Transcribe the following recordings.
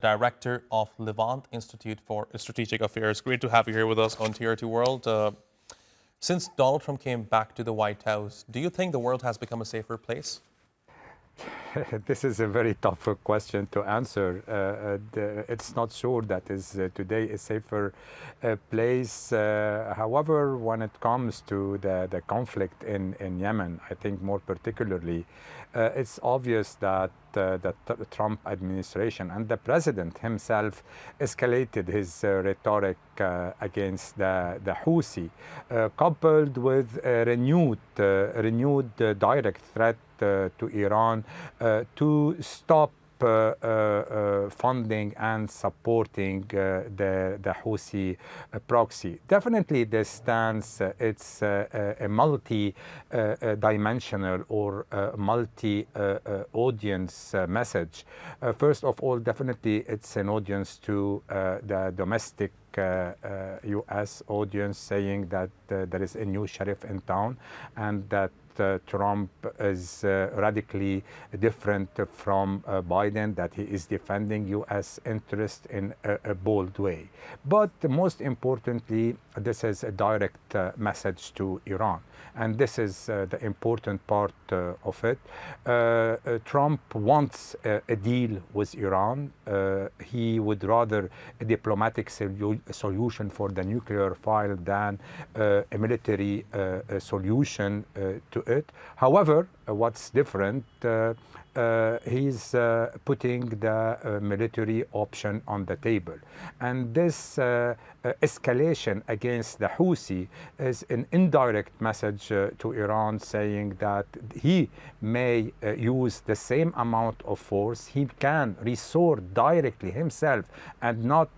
Director of Levant Institute for Strategic Affairs. Great to have you here with us on TRT World. Since Donald Trump came back to the White House, do you think the world has become a safer place? This is a very tough question to answer. It's not sure that is today a safer place. However, when it comes to the conflict in Yemen, I think more particularly, it's obvious that the Trump administration and the president himself escalated his rhetoric against the Houthi, coupled with a renewed direct threat to Iran to stop funding and supporting the Houthi proxy. Definitely this stance, it's a multi-dimensional or multi-audience message. First of all, definitely it's an audience to the domestic U.S. audience, saying that there is a new sheriff in town and that Trump is radically different from Biden, that he is defending U.S. interest in a bold way. But most importantly, this is a direct message to Iran. And this is the important part of it. Trump wants a deal with Iran. He would rather a diplomatic solution for the nuclear file than a military solution to it. However, what's different, he's putting the military option on the table. And this escalation against the Houthi is an indirect message to Iran, saying that he may use the same amount of force. He can resort directly himself and not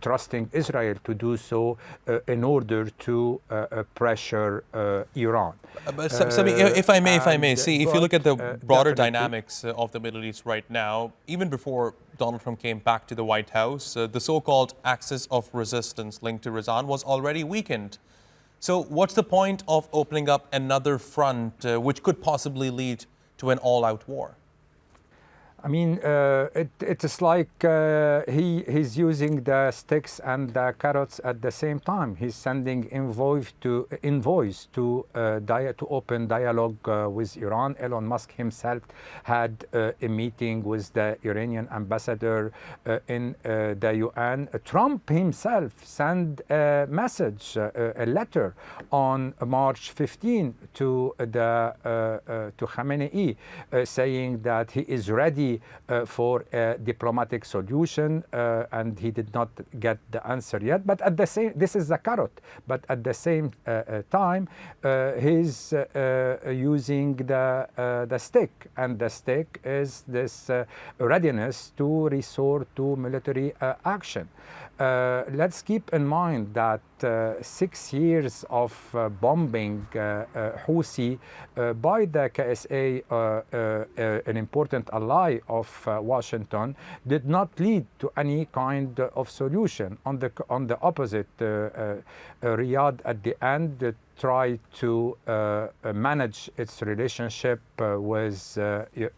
trusting Israel to do so in order to pressure Iran. Sami, if I may, see, if you look at the broader dynamics of the Middle East right now, even before Donald Trump came back to the White House, the so-called axis of resistance linked to Iran was already weakened. So what's the point of opening up another front which could possibly lead to an all-out war? I mean, it's like he's using the sticks and the carrots at the same time. He's sending envoys to open dialogue with Iran. Elon Musk himself had a meeting with the Iranian ambassador in the UN. Trump himself sent a message, a letter on March 15 to Khamenei, saying that he is ready for a diplomatic solution, and he did not get the answer yet. But at the same, this is the carrot. But at the same time, he's using the stick, and the stick is this readiness to resort to military action. Let's keep in mind that 6 years of bombing Houthi by the KSA, an important ally of Washington, did not lead to any kind of solution. On the opposite, Riyadh at the end tried to manage its relationship with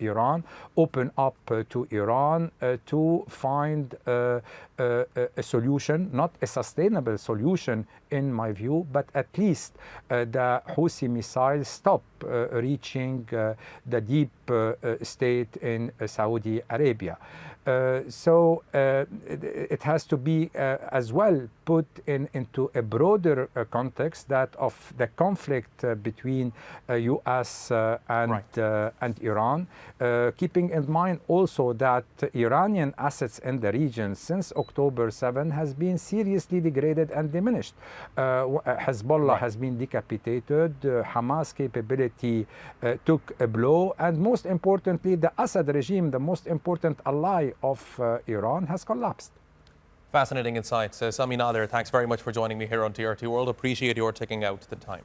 Iran, open up to Iran to find a solution, not a sustainable solution in my view, but at least the Houthi missiles stop reaching the deep state in Saudi Arabia. So it has to be as well put into a broader context, that of the conflict between U.S. and Iran, keeping in mind also that Iranian assets in the region since October 7 has been seriously degraded and diminished. Hezbollah has been decapitated, Hamas capability took a blow, and most importantly, the Assad regime, the most important ally of Iran, has collapsed. Fascinating insights. Sami Nader, thanks very much for joining me here on TRT World. Appreciate your taking out the time.